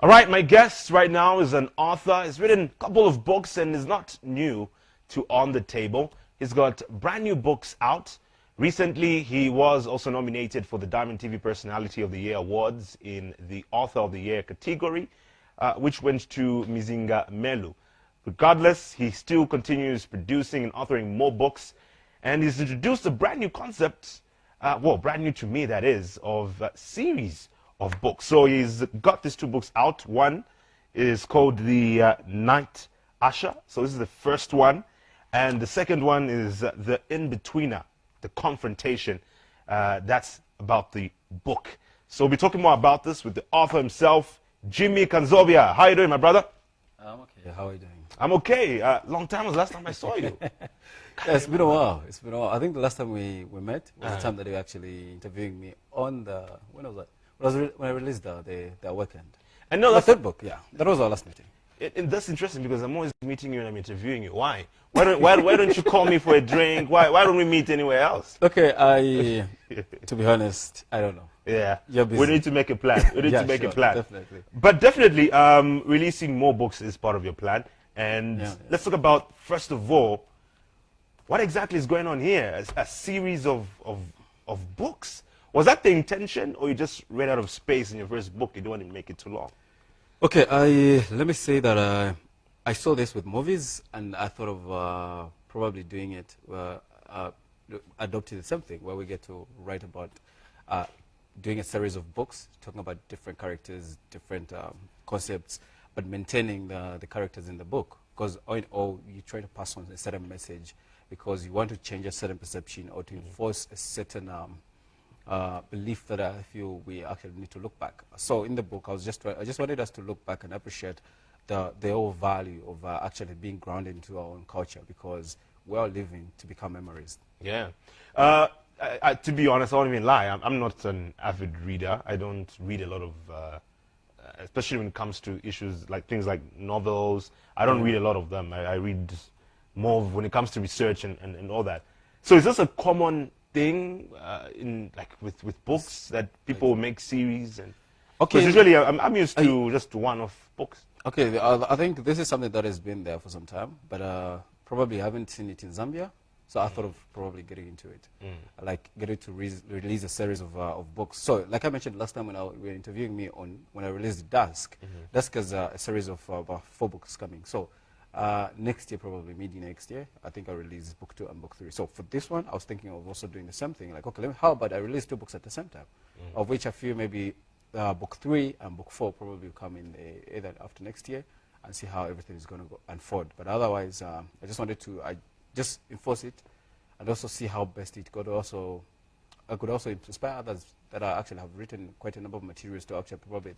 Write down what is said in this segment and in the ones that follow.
All right, my guest right now is an author. He's written a couple of books and is not new to On the Table. He's got brand new books out. Recently, he was also nominated for the Diamond TV Personality of the Year Awards in the Author of the Year category, which went to Mizinga Melu. Regardless, he still continues producing and authoring more books, and he's introduced a brand new concept, well, brand new to me that is, of series of books. So he's got these two books out. One is called The Night Usher. So this is the first one. And the second one is The In-Betweener, The Confrontation. That's about the book. So we'll be talking more about this with the author himself, Jimmy Kanzobya. How are you doing, my brother? I'm okay. How are you doing? I'm okay. Long time was the last time I saw you. Yeah, it's been a while. It's been a while. I think the last time we met was the time that you were actually interviewing me on the, when was that? When I released the weekend. And no, the third book, yeah. That was our last meeting. That's interesting because I'm always meeting you and I'm interviewing you. Why? Why don't you call me for a drink? Why don't we meet anywhere else? Okay, to be honest, I don't know. Yeah, you're busy. We need to make a plan. We need yeah, to make sure, a plan. Definitely. But definitely, releasing more books is part of your plan. And let's talk about, first of all, what exactly is going on here? A series of books. Was that the intention, or you just ran out of space in your first book? You don't want to make it too long? Okay, let me say that I saw this with movies, and I thought of probably doing it, adopting the same thing, where we get to write about doing a series of books, talking about different characters, different concepts, but maintaining the characters in the book. Because all you try to pass on a certain message because you want to change a certain perception or to enforce a certain belief that I feel we actually need to look back. So in the book, I just wanted us to look back and appreciate the whole value of actually being grounded into our own culture, because we're all living to become memories. Yeah. To be honest, I won't even lie. I'm not an avid reader. I don't read a lot of, especially when it comes to issues like things like novels. I don't read a lot of them. I read more when it comes to research and all that. So is this a common thing in like with books that people make series? And okay, usually I'm used to just one-off books. Okay, I think this is something that has been there for some time, but probably haven't seen it in Zambia. So I thought of probably getting into it, like getting to release a series of books. So like I mentioned last time when you were interviewing me when I released Dusk, Dusk has a series of about 4 books coming. So next year, probably mid-next year, I think I'll release book 2 and book 3. So for this one, I was thinking of also doing the same thing. Like, okay, how about I release 2 books at the same time, of which I feel maybe book 3 and book 4 probably will come in either after next year, and see how everything is going to go unfold. But otherwise, I just wanted to just enforce it and also see how best it could also, I could also inspire others that I actually have written quite a number of materials to actually probably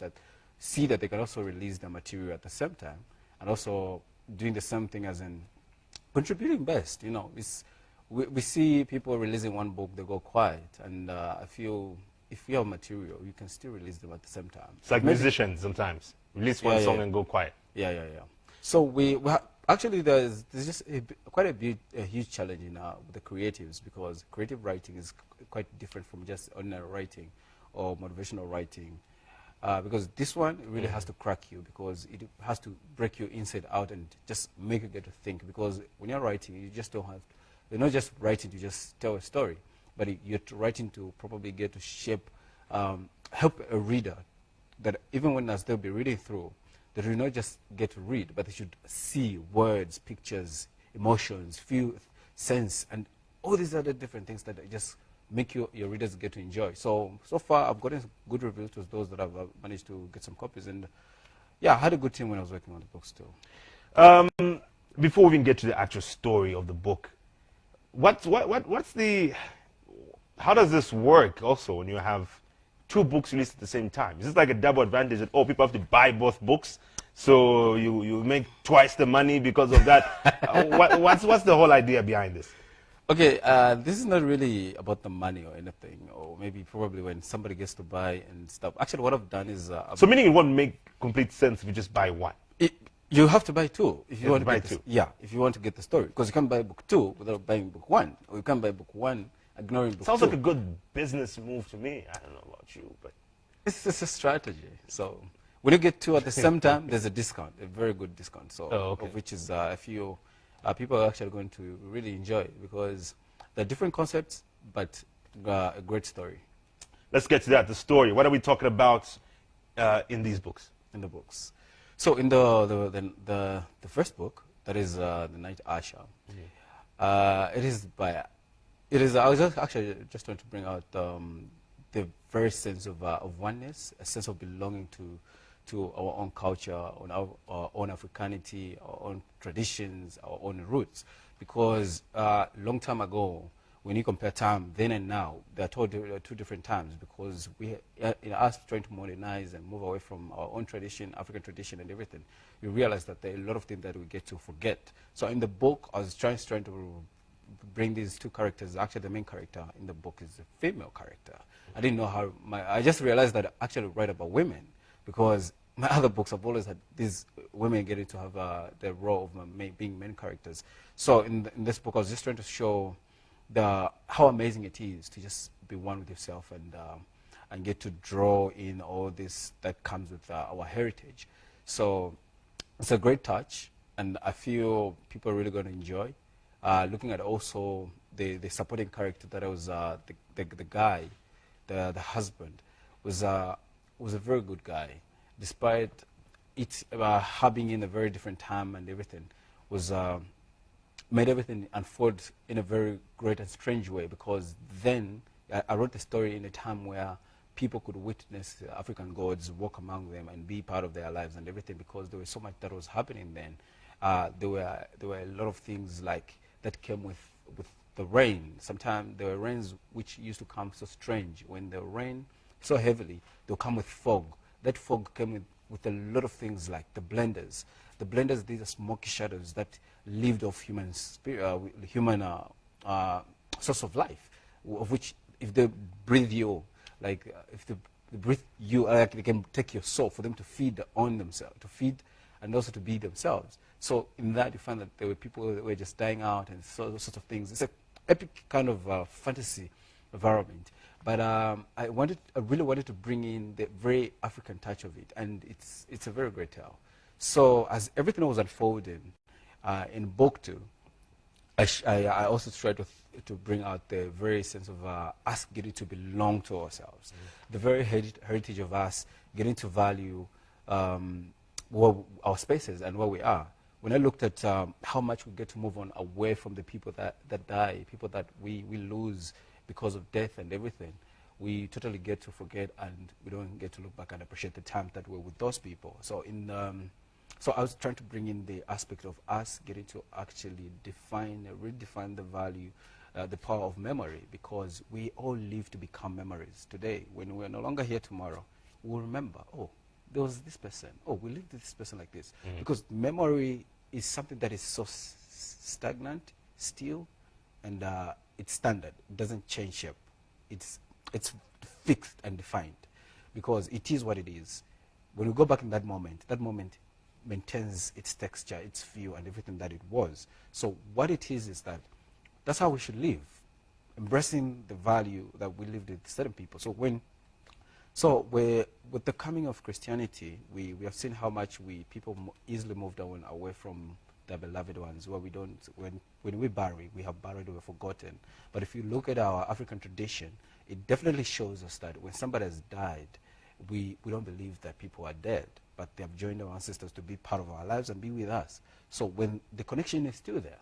see that they can also release their material at the same time, and also doing the same thing as in contributing best. You know, we see people releasing one book, they go quiet, and I feel if you have material, you can still release them at the same time. It's like musicians sometimes release one song and go quiet. Yeah. So actually there's just quite a huge challenge in with the creatives, because creative writing is quite different from just ordinary writing or motivational writing. Because this one really has to crack you, because it has to break you inside out and just make you get to think. Because when you're writing, you just don't have, you're not just writing to just tell a story, but you're writing to probably get to shape, help a reader that even when they'll be reading through, they will not just get to read, but they should see words, pictures, emotions, feel, sense, and all these other different things that just make your readers get to enjoy. So far, I've gotten good reviews to those that have managed to get some copies. And yeah, I had a good team when I was working on the books too. Before we even get to the actual story of the book, how does this work also when you have 2 books released at the same time? Is this like a double advantage that, people have to buy both books, so you make twice the money because of that? What's the whole idea behind this? Okay, this is not really about the money or anything, or maybe probably when somebody gets to buy and stuff. Actually, what I've done is... so meaning it won't make complete sense if you just buy one? You have to buy 2 if you want to buy get 2. Yeah, if you want to get the story. Because you can't buy book 2 without buying book 1, or you can't buy book 1 ignoring book 2. Sounds like a good business move to me. I don't know about you, but... It's a strategy. So when you get two at the same time, there's a discount, a very good discount. So, okay. of which is I feel people are actually going to really enjoy because they're different concepts, but a great story. Let's get to that. The story. What are we talking about in these books? In the books. So in the first book, that is The Night Usher. It is by. It is. I was actually just trying to bring out the very sense of oneness, a sense of belonging to our own culture, on our own Africanity, our own traditions, our own roots. Because long time ago, when you compare time then and now, they are two different times. Because we, in us trying to modernize and move away from our own tradition, African tradition, and everything, we realize that there are a lot of things that we get to forget. So in the book, I was trying to bring these two characters. Actually, the main character in the book is a female character. I didn't know how. I just realized that I actually write about women because my other books have always had these women getting to have the role of being main characters. So in this book, I was just trying to show how amazing it is to just be one with yourself and get to draw in all this that comes with our heritage. So it's a great touch, and I feel people are really going to enjoy. Looking at also the supporting character that was the guy, the husband, was a very good guy, despite it having in a very different time and everything, was made everything unfold in a very great and strange way. Because then I wrote the story in a time where people could witness the African gods walk among them and be part of their lives and everything, because there was so much that was happening then. There were a lot of things like that came with the rain. Sometimes there were rains which used to come so strange. When the rain so heavily, they'll come with fog. That fog came with a lot of things like the blenders. The blenders, these are smoky shadows that lived off human source of life, of which if they breathe you, like if they breathe you, like they can take your soul for them to feed on themselves, to feed and also to be themselves. So in that, you find that there were people that were just dying out and sorts of things. It's an epic kind of fantasy environment. But I really wanted to bring in the very African touch of it, and it's a very great tale. So as everything was unfolding in book 2, I also tried to bring out the very sense of us getting to belong to ourselves, the very heritage of us getting to value our spaces and where we are. When I looked at how much we get to move on away from the people that die, people that we lose because of death and everything, we totally get to forget, and we don't get to look back and appreciate the time that we're with those people. So so I was trying to bring in the aspect of us getting to actually redefine the value, the power of memory, because we all live to become memories today. When we're no longer here tomorrow, we'll remember, oh, there was this person. Oh, we lived with this person like this. Because memory is something that is so stagnant, still, and it's standard. It doesn't change shape. It's fixed and defined, because it is what it is. When we go back in that moment maintains its texture, its feel, and everything that it was. So what it is that that's how we should live, embracing the value that we lived with certain people. So with the coming of Christianity, we have seen how much people easily moved on away from their beloved ones, where we don't, when we bury, we have buried, we're forgotten. But if you look at our African tradition, it definitely shows us that when somebody has died, we don't believe that people are dead, but they have joined our ancestors to be part of our lives and be with us. So when the connection is still there.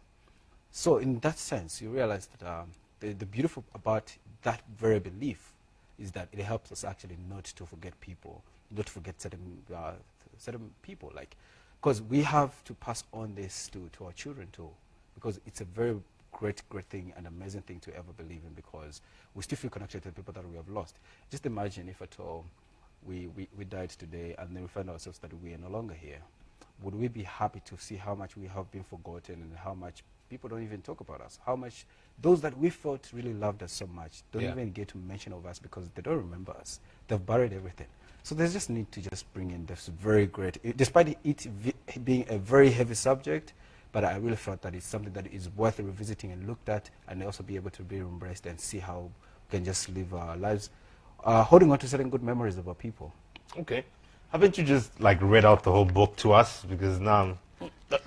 So in that sense, you realize that the beautiful about that very belief is that it helps us actually not to forget people, not to forget certain people, like, because we have to pass on this to our children too, because it's a very great thing and amazing thing to ever believe in, because we still feel connected to the people that we have lost. Just imagine if at all we died today and then we find ourselves that we are no longer here. Would we be happy to see how much we have been forgotten and how much people don't even talk about us, how much those that we felt really loved us so much don't even get to mention of us because they don't remember us. They've buried everything. So there's just need to just bring in this very great, despite it being a very heavy subject, but I really felt that it's something that is worth revisiting and looked at, and also be able to be embraced and see how we can just live our lives holding on to certain good memories of our people. Okay. Haven't you just like read out the whole book to us? Because now.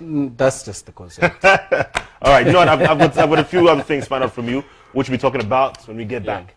That's just the concept. All right, you know what? I've got a few things to find out from you, which we're talking about when we get back.